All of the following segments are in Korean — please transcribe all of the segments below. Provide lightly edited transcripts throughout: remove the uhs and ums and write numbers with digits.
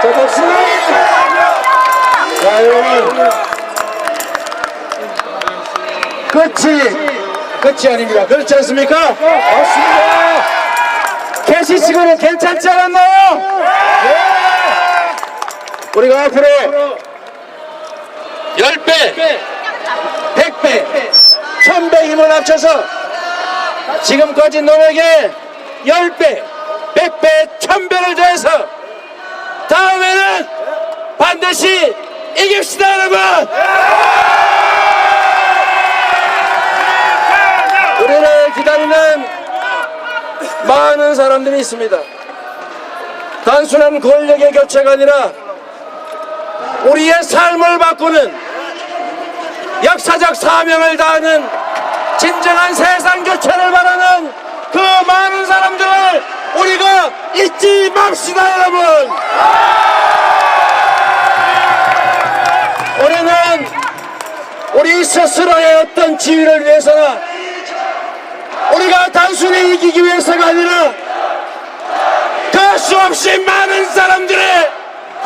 자, 박수! 자, 여러분. 끝이 아닙니다. 그렇지 않습니까? 맞습니다. 캐시치고는 괜찮지 않았나요? 네. 우리가 앞으로 10배, 100배, 1000배 힘을 합쳐서 지금까지 노력에 10배, 100배, 1000배를 더해서 다음에는 반드시 이깁시다, 여러분! 우리를 기다리는 많은 사람들이 있습니다. 단순한 권력의 교체가 아니라 우리의 삶을 바꾸는 역사적 사명을 다하는 진정한 세상 교체를 바라는 그 많은 사람들을 우리가 잊지 맙시다, 여러분. 우리는 우리 스스로의 어떤 지위를 위해서나 우리가 단순히 이기기 위해서가 아니라 그 수없이 많은 사람들의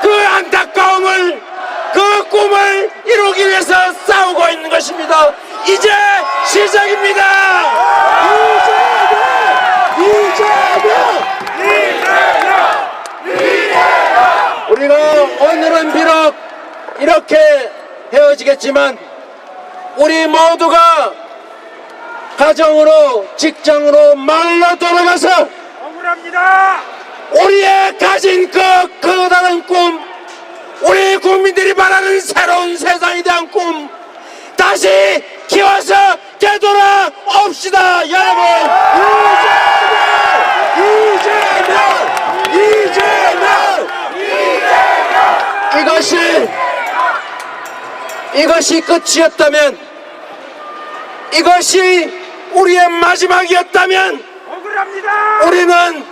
그 안타까움을, 그 꿈을 이루기 위해서 싸우고 있는 것입니다. 이제 시작입니다. 이재명! 우리가 오늘은 비록 이렇게 헤어지겠지만 우리 모두가 가정으로, 직장으로, 마을로 돌아가서 억울합니다. 우리의 가진 그 커다란 꿈, 우리 국민들이 바라는 새로운 세상에 대한 꿈 다시 키워서 되돌아옵시다, 여러분. 이것이 끝이었다면, 이것이 우리의 마지막이었다면 억울합니다. 우리는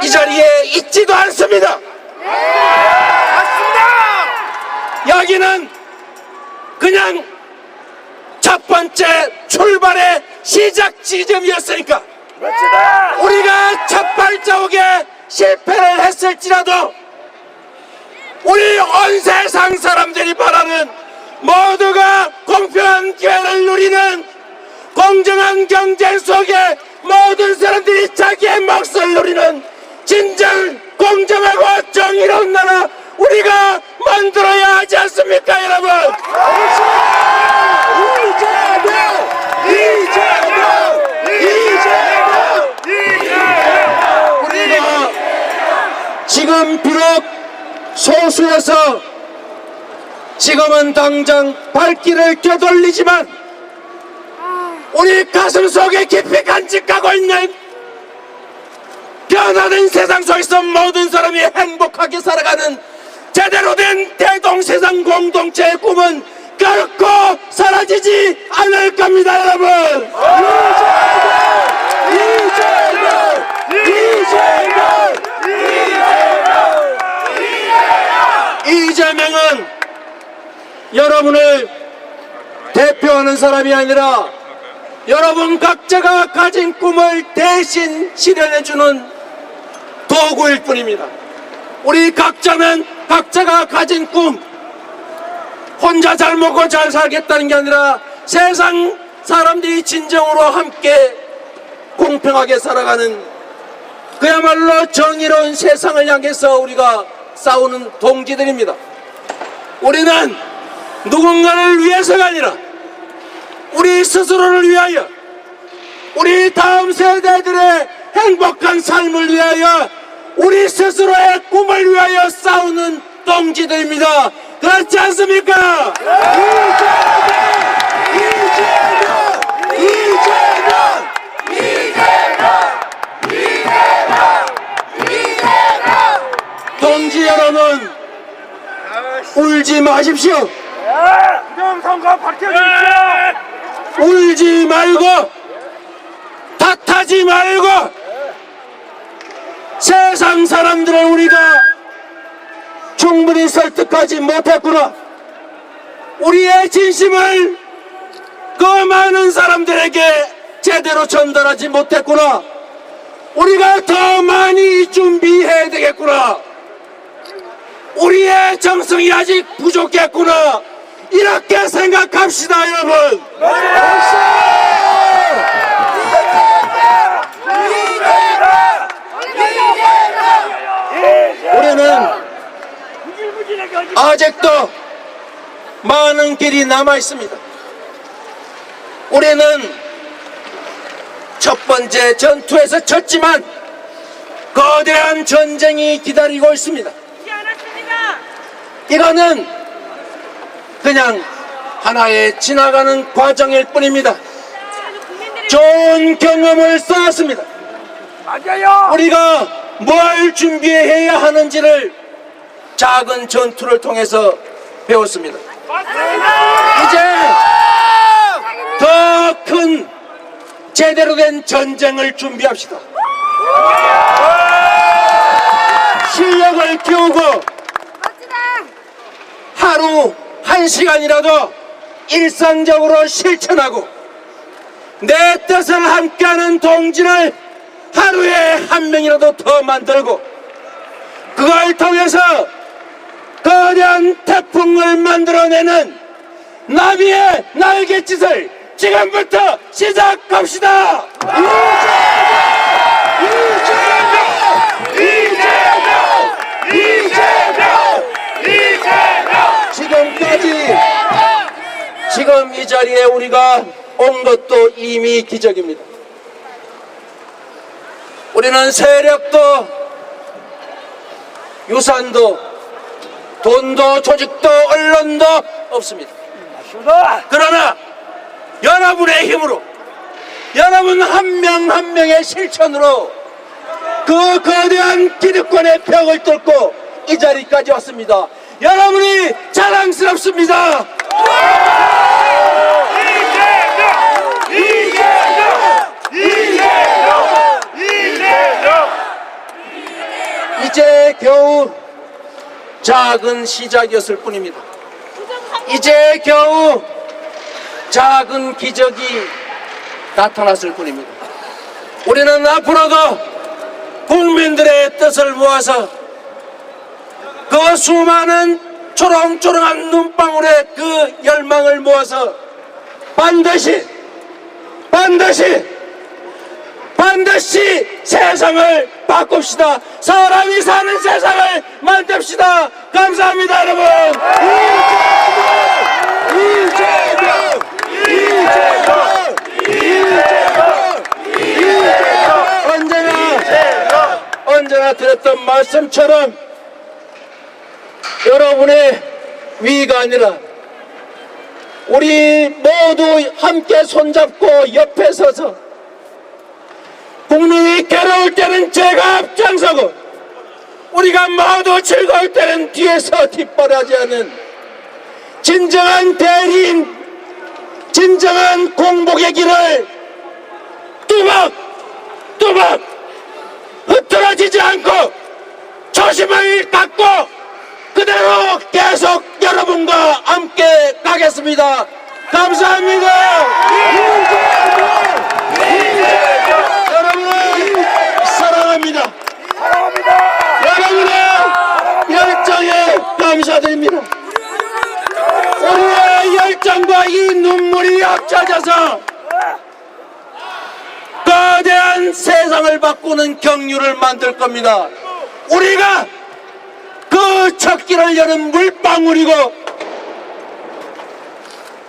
이 자리에 있지도 않습니다. 맞습니다. 여기는 그냥 첫 번째 출발의 시작 지점이었으니까 멋지다. 우리가 첫 발자국에 실패를 했을지라도 우리 온 세상 사람들이 바라는 모두가 공평한 기회를 누리는 공정한 경쟁 속에 모든 사람들이 자기의 몫을 누리는 진정 공정하고 정의로운 나라 우리가 만들어야 하지 않습니까, 여러분? 우리가 지금 비록 소수여서 지금은 당장 발길을 껴돌리지만 우리 가슴 속에 깊이 간직하고 있는 변화된 세상 속에서 모든 사람이 행복하게 살아가는 제대로 된 대동세상 공동체의 꿈은 결코 사라지지 않을 겁니다, 여러분. 이재명은 여러분을 대표하는 사람이 아니라 여러분 각자가 가진 꿈을 대신 실현해주는 도구일 뿐입니다. 우리 각자는 각자가 가진 꿈, 혼자 잘 먹고 잘 살겠다는 게 아니라 세상 사람들이 진정으로 함께 공평하게 살아가는 그야말로 정의로운 세상을 향해서 우리가 싸우는 동지들입니다. 우리는 누군가를 위해서가 아니라 우리 스스로를 위하여, 우리 다음 세대들의 행복한 삶을 위하여, 우리 스스로의 꿈을 위하여 싸우는 동지들입니다. 그렇지 않습니까? 동지 여러분, 울지 마십시오. 부정선거 밝혀주십시오. 울지 말고 탓하지 말고 세상 사람들을 우리가 충분히 설득하지 못했구나, 우리의 진심을 그 많은 사람들에게 제대로 전달하지 못했구나, 우리가 더 많이 준비해야 되겠구나, 우리의 정성이 아직 부족했구나, 이렇게 생각합시다, 여러분. 우리는 아직도 많은 길이 남아 있습니다. 우리는 첫 번째 전투에서 졌지만 거대한 전쟁이 기다리고 있습니다. 이거는 그냥 하나의 지나가는 과정일 뿐입니다. 좋은 경험을 쌓았습니다. 맞아요. 우리가 뭘 준비해야 하는지를 작은 전투를 통해서 배웠습니다. 이제 더 큰 제대로 된 전쟁을 준비합시다. 실력을 키우고 하루 1시간이라도 일상적으로 실천하고 내 뜻을 함께하는 동지를 하루에 1명이라도 더 만들고 그걸 통해서 거대한 태풍을 만들어내는 나비의 날갯짓을 지금부터 시작합시다. 지금까지 지금 이 자리에 우리가 온 것도 이미 기적입니다. 우리는 세력도 유산도 돈도 조직도 언론도 없습니다. 그러나 여러분의 힘으로, 여러분 한 명 한 명의 실천으로 그 거대한 기득권의 벽을 뚫고 이 자리까지 왔습니다. 여러분이 자랑스럽습니다. 이제 겨우 작은 시작이었을 뿐입니다. 이제 겨우 작은 기적이 나타났을 뿐입니다. 우리는 앞으로도 국민들의 뜻을 모아서 그 수많은 초롱초롱한 눈방울의 그 열망을 모아서 반드시 세상을 바꿉시다. 사람이 사는 세상을 만듭시다. 감사합니다, 여러분. 언제나 드렸던 말씀처럼 여러분의 위가 아니라 우리 모두 함께 손잡고 옆에 서서 국민이 괴로울 때는 제가 앞장서고 우리가 모두 즐거울 때는 뒤에서 뒷바라지하는 진정한 대리인, 진정한 공복의 길을 뚜벅뚜벅 흐트러지지 않고 초심을 갖고 그대로 계속 여러분과 함께 가겠습니다. 감사합니다. 여러분을 사랑합니다. 여러분의 열정에 감사드립니다. 우리의 열정과 이 눈물이 합쳐져서 거대한 세상을 바꾸는 경륜을 만들 겁니다. 우리가 그 첫길을 여는 물방울이고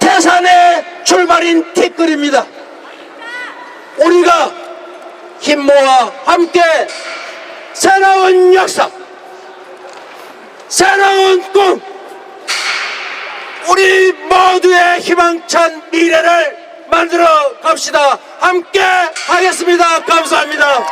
태산의 출발인 티끌입니다. 우리가 힘 모아 함께 새로운 역사, 새로운 꿈, 우리 모두의 희망찬 미래를 만들어 갑시다. 함께 하겠습니다. 감사합니다.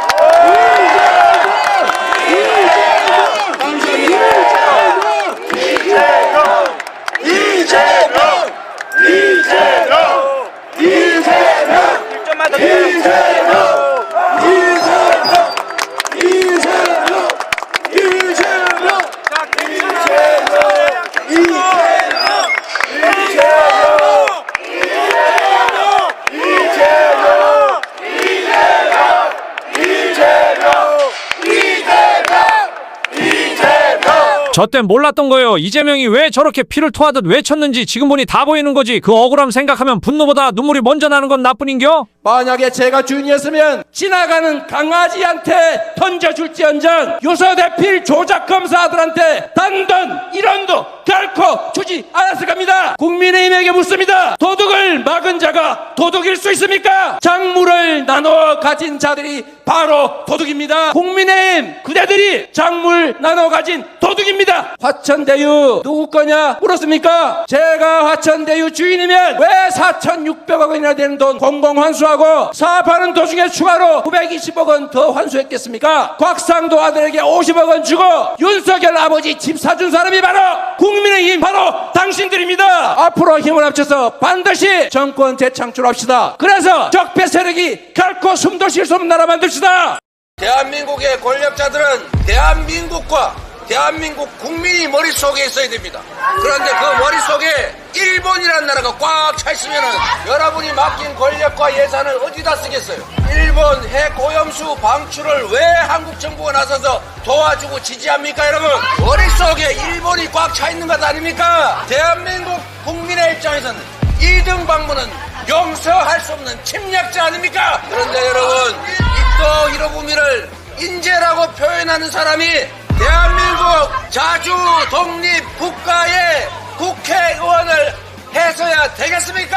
저 땐 몰랐던 거예요. 이재명이 왜 저렇게 피를 토하듯 외쳤는지 지금 보니 다 보이는 거지. 그 억울함 생각하면 분노보다 눈물이 먼저 나는 건 나뿐인겨? 만약에 제가 주인이었으면 지나가는 강아지한테 던져줄지언정 유서대필 조작검사들한테 단돈 1원도 결코 주지 않았을 겁니다. 국민의힘에게 묻습니다. 도둑을 막은 자가 도둑일 수 있습니까? 작물을 나눠 가진 자들이 바로 도둑입니다. 국민의힘 그대들이 작물 나눠 가진 도둑입니다. 화천대유 누구 거냐 물었습니까? 제가 화천대유 주인이면 왜 4,600억 원이나 되는 돈 공공환수하고 사업하는 도중에 추가로 920억 원 더 환수했겠습니까? 곽상도 아들에게 50억 원 주고 윤석열 아버지 집 사준 사람이 바로 국민의힘 바로 당신들입니다. 앞으로 힘을 합쳐서 반드시 정권 재창출합시다. 그래서 적폐 세력이 결코 숨도 쉴 수 없는 나라 만듭시다. 대한민국의 권력자들은 대한민국과 대한민국 국민이 머릿속에 있어야 됩니다. 그런데 그 머릿속에 일본이라는 나라가 꽉 차 있으면은 여러분이 맡긴 권력과 예산을 어디다 쓰겠어요? 일본 핵 오염수 방출을 왜 한국 정부가 나서서 도와주고 지지합니까, 여러분? 머릿속에 일본이 꽉 차 있는 것 아닙니까? 대한민국 국민의 입장에서는 이등 방문은 용서할 수 없는 침략자 아닙니까? 그런데 여러분, 이또 히로부미를 인재라고 표현하는 사람이 대한민국 자주 독립 국가의 국회의원을 해서야 되겠습니까?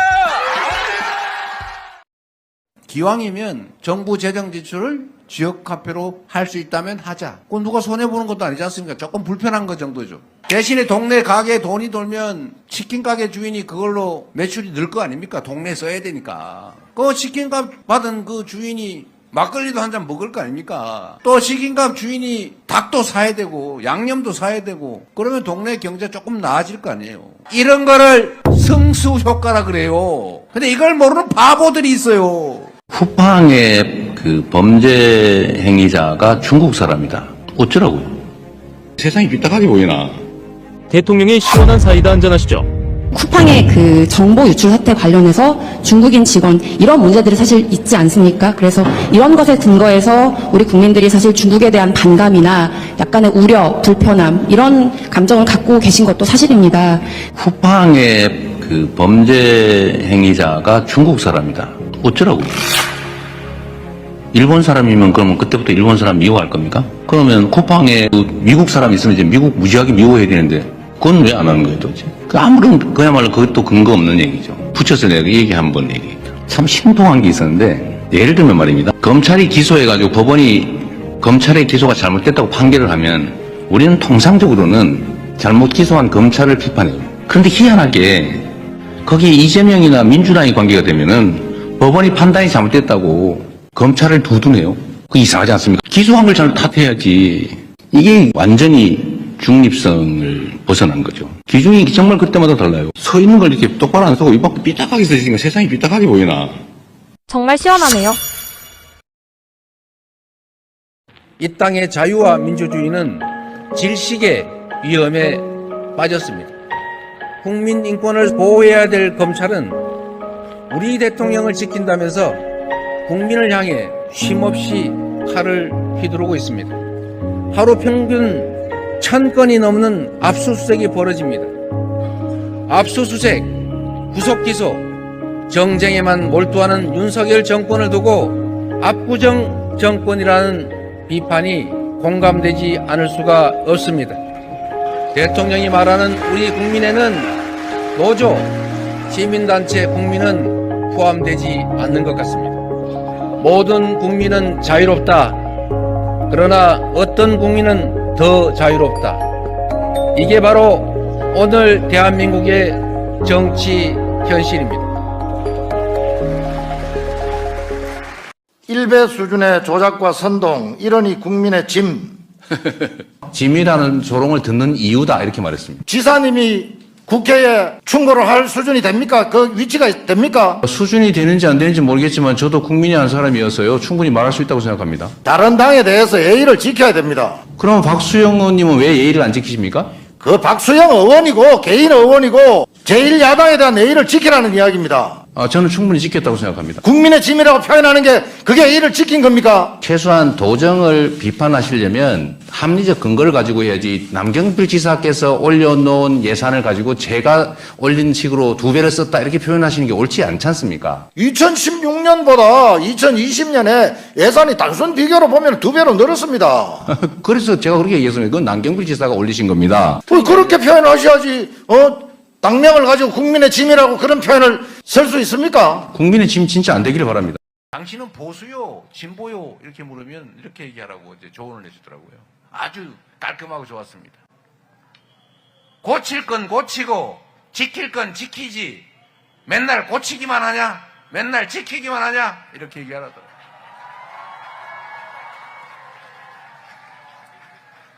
기왕이면 정부 재정 지출을 지역 화폐로 할 수 있다면 하자. 그건 누가 손해보는 것도 아니지 않습니까? 조금 불편한 것 정도죠. 대신에 동네 가게에 돈이 돌면 치킨 가게 주인이 그걸로 매출이 늘 거 아닙니까? 동네에 써야 되니까. 그 치킨값 받은 그 주인이 막걸리도 한 잔 먹을 거 아닙니까? 또 치킨값 주인이 닭도 사야 되고 양념도 사야 되고 그러면 동네 경제 조금 나아질 거 아니에요. 이런 거를 승수 효과라 그래요. 근데 이걸 모르는 바보들이 있어요. 쿠팡의 그 범죄 행위자가 중국 사람이다. 어쩌라고요? 세상이 삐딱하게 보이나? 대통령의 시원한 사이다 한잔하시죠. 쿠팡의 그 정보 유출 사태 관련해서 중국인 직원 이런 문제들이 사실 있지 않습니까? 그래서 이런 것에 근거해서 우리 국민들이 사실 중국에 대한 반감이나 약간의 우려, 불편함 이런 감정을 갖고 계신 것도 사실입니다. 쿠팡의 그 범죄 행위자가 중국 사람이다. 어쩌라고요? 일본 사람이면 그러면 그때부터 일본 사람 미워할 겁니까? 그러면 쿠팡에 그 미국 사람 있으면 이제 미국 무지하게 미워해야 되는데 그건 왜 안 하는 거예요, 도대체? 아무런, 그야말로 그것도 근거 없는 얘기죠. 붙여서 내가 얘기 한번 얘기해요. 참 신통한 게 있었는데, 예를 들면 말입니다. 검찰이 기소해가지고 법원이 검찰의 기소가 잘못됐다고 판결을 하면, 우리는 통상적으로는 잘못 기소한 검찰을 비판해요. 그런데 희한하게, 거기에 이재명이나 민주당이 관계가 되면은, 법원이 판단이 잘못됐다고 검찰을 두둔해요. 그 이상하지 않습니까? 기소한 걸 잘 탓해야지. 이게 완전히 중립성을 벗어난 거죠. 기준이 정말 그때마다 달라요. 서 있는 걸 이렇게 똑바로 안 서고 이밖에 삐딱하게 서 있으니까 세상이 삐딱하게 보이나. 정말 시원하네요. 이 땅의 자유와 민주주의는 질식의 위험에 빠졌습니다. 국민 인권을 보호해야 될 검찰은 우리 대통령을 지킨다면서 국민을 향해 쉼없이 칼을 휘두르고 있습니다. 하루 평균 1,000건이 넘는 압수수색이 벌어집니다. 압수수색, 구속기소, 정쟁에만 몰두하는 윤석열 정권을 두고 압구정 정권이라는 비판이 공감되지 않을 수가 없습니다. 대통령이 말하는 우리 국민에는 노조, 시민단체 국민은 포함되지 않는 것 같습니다. 모든 국민은 자유롭다. 그러나 어떤 국민은 더 자유롭다. 이게 바로 오늘 대한민국의 정치 현실입니다. 일배 수준의 조작과 선동, 이러니 국민의 짐. 짐이라는 조롱을 듣는 이유다 이렇게 말했습니다. 지사님이 국회에 충고를 할 수준이 됩니까? 그 위치가 됩니까? 수준이 되는지 안 되는지 모르겠지만 저도 국민이 한 사람이어서요. 충분히 말할 수 있다고 생각합니다. 다른 당에 대해서 예의를 지켜야 됩니다. 그럼 박수영 의원님은 왜 예의를 안 지키십니까? 그 박수영 의원이고 개인 의원이고 제1야당에 대한 예의를 지키라는 이야기입니다. 저는 충분히 지켰다고 생각합니다. 국민의 짐이라고 표현하는 게 그게 이를 지킨 겁니까? 최소한 도정을 비판하시려면 합리적 근거를 가지고 해야지 남경필 지사께서 올려놓은 예산을 가지고 제가 올린 식으로 2배를 썼다 이렇게 표현하시는 게 옳지 않지 않습니까? 2016년보다 2020년에 예산이 단순 비교로 보면 2배로 늘었습니다. 그래서 제가 그렇게 얘기했습니다. 그건 남경필 지사가 올리신 겁니다. 그렇게 표현하셔야지 당명을 가지고 국민의 짐이라고 그런 표현을 쓸 수 있습니까? 국민의 짐 진짜 안 되기를 바랍니다. 당신은 보수요, 진보요 이렇게 물으면 이렇게 얘기하라고 이제 조언을 해주더라고요. 아주 깔끔하고 좋았습니다. 고칠 건 고치고 지킬 건 지키지. 맨날 고치기만 하냐? 맨날 지키기만 하냐? 이렇게 얘기하더라고요.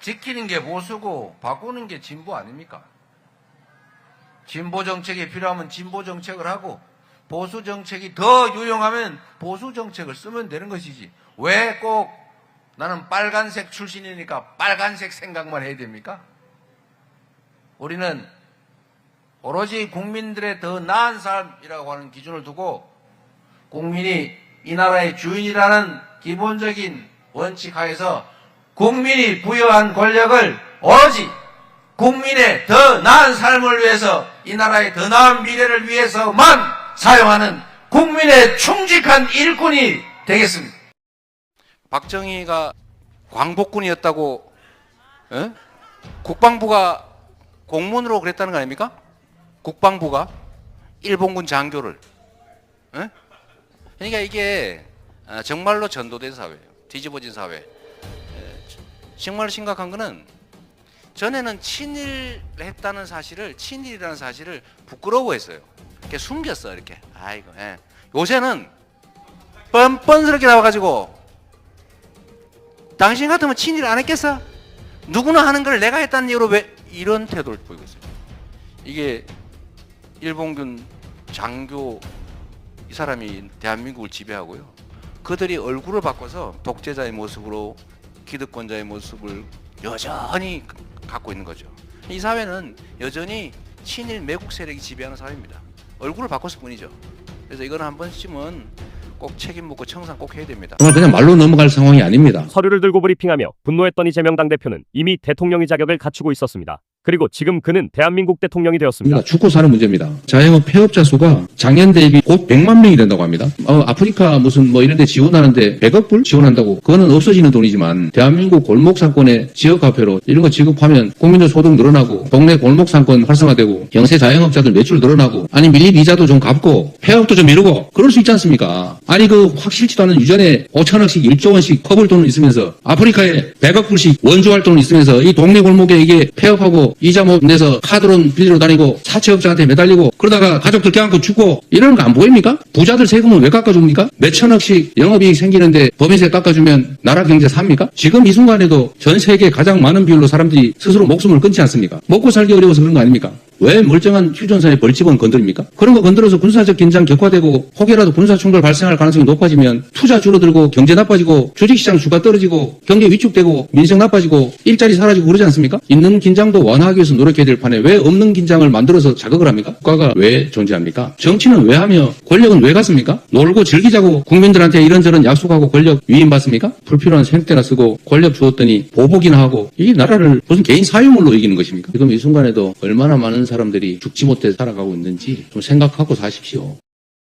지키는 게 보수고 바꾸는 게 진보 아닙니까? 진보 정책이 필요하면 진보 정책을 하고 보수 정책이 더 유용하면 보수 정책을 쓰면 되는 것이지 왜 꼭 나는 빨간색 출신이니까 빨간색 생각만 해야 됩니까? 우리는 오로지 국민들의 더 나은 삶이라고 하는 기준을 두고 국민이 이 나라의 주인이라는 기본적인 원칙 하에서 국민이 부여한 권력을 오로지 국민의 더 나은 삶을 위해서 이 나라의 더 나은 미래를 위해서만 사용하는 국민의 충직한 일꾼이 되겠습니다. 박정희가 광복군이었다고 국방부가 공문으로 그랬다는 거 아닙니까? 국방부가 일본군 장교를 그러니까 이게 정말로 전도된 사회예요. 뒤집어진 사회. 정말 심각한 거는 전에는 친일했다는 사실을 친일이라는 사실을 부끄러워했어요. 이렇게 숨겼어 이렇게. 아이고. 요새는 뻔뻔스럽게 나와가지고 당신 같으면 친일 안 했겠어? 누구나 하는 걸 내가 했다는 이유로 왜 이런 태도를 보이고 있어요. 이게 일본군 장교 이 사람이 대한민국을 지배하고요. 그들이 얼굴을 바꿔서 독재자의 모습으로 기득권자의 모습을 여전히 갖고 있는 거죠. 이 사회는 여전히 친일 매국 세력이 지배하는 사회입니다. 얼굴을 바꿨을 뿐이죠. 그래서 이거는 한 번쯤은 꼭 책임 묻고 청산 꼭 해야 됩니다. 정말 그냥 말로 넘어갈 상황이 아닙니다. 서류를 들고 브리핑하며 분노했던 이재명 당대표는 이미 대통령의 자격을 갖추고 있었습니다. 그리고 지금 그는 대한민국 대통령이 되었습니다. 죽고 사는 문제입니다. 자영업 폐업자 수가 작년 대비 곧 100만 명이 된다고 합니다. 아프리카 무슨 뭐 이런 데 지원하는데 100억 불 지원한다고 그거는 없어지는 돈이지만 대한민국 골목 상권의 지역 화폐로 이런 거 지급하면 국민들 소득 늘어나고 동네 골목 상권 활성화되고 영세 자영업자들 매출 늘어나고 아니 밀립 이자도 좀 갚고 폐업도 좀 미루고 그럴 수 있지 않습니까? 아니 그 확 싫지도 않은 유전에 5천억씩 1조 원씩 커블 돈을 있으면서 아프리카에 100억 불씩 원조할 돈을 있으면서 이 동네 골목에 이게 폐업하고 이자 못 내서 카드론 빌리러 다니고 사채업자한테 매달리고 그러다가 가족들 껴안고 죽고 이러는 거 안 보입니까? 부자들 세금은 왜 깎아줍니까? 몇 천억씩 영업이익 생기는데 법인세 깎아주면 나라 경제 삽니까? 지금 이 순간에도 전 세계 가장 많은 비율로 사람들이 스스로 목숨을 끊지 않습니까? 먹고 살기 어려워서 그런 거 아닙니까? 왜 멀쩡한 휴전선의 벌집은 건드립니까? 그런 거 건드려서 군사적 긴장 격화되고 혹여라도 군사충돌 발생할 가능성이 높아지면 투자 줄어들고 경제 나빠지고 주식시장 주가 떨어지고 경제 위축되고 민생 나빠지고 일자리 사라지고 그러지 않습니까? 있는 긴장도 완화하기 위해서 노력해야 될 판에 왜 없는 긴장을 만들어서 자극을 합니까? 국가가 왜 존재합니까? 정치는 왜 하며 권력은 왜 갖습니까? 놀고 즐기자고 국민들한테 이런저런 약속하고 권력 위임받습니까? 불필요한 생때나 쓰고 권력 주었더니 보복이나 하고 이 나라를 무슨 개인 사유물로 이기는 것입니까? 지금 이 순간에도 얼마나 많은 사람들이 죽지 못해 살아가고 있는지 좀 생각하고 사십시오.